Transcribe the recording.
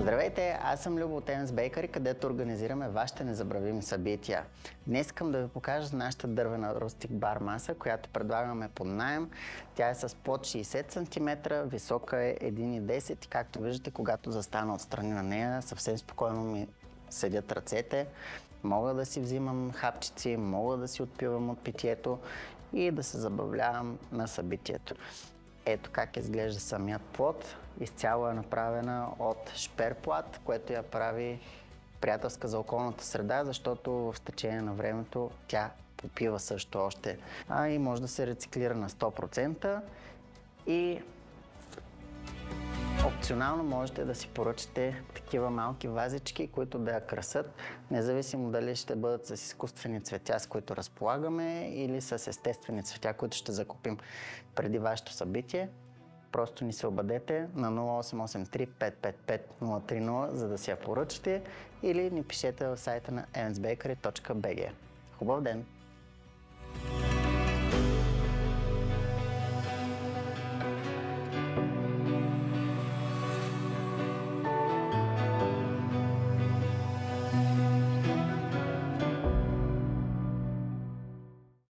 Здравейте, аз съм Любо от Evans Bakery, където организираме вашите незабравими събития. Днес искам да ви покажа нашата дървена рустик бар маса, която предлагаме под наем. Тя е с под 60 см, висока е 1,10 и както виждате, когато застана отстрани на нея, съвсем спокойно ми седят ръцете. Мога да си взимам хапчици, мога да си отпивам от питието и да се забавлявам на събитието. Ето как изглежда самият плод. Изцяло е направена от шперплат, което я прави приятелска за околната среда, защото в течение на времето тя попива също още. И може да се рециклира на 100%. И опционално можете да си поръчате такива малки вазички, които да я красят, независимо дали ще бъдат с изкуствени цветя, с които разполагаме, или с естествени цветя, които ще закупим преди вашето събитие. Просто ни се обадете на 0883 555 030, за да си я поръчате, или ни пишете в сайта на evansbakery.bg. Хубав ден!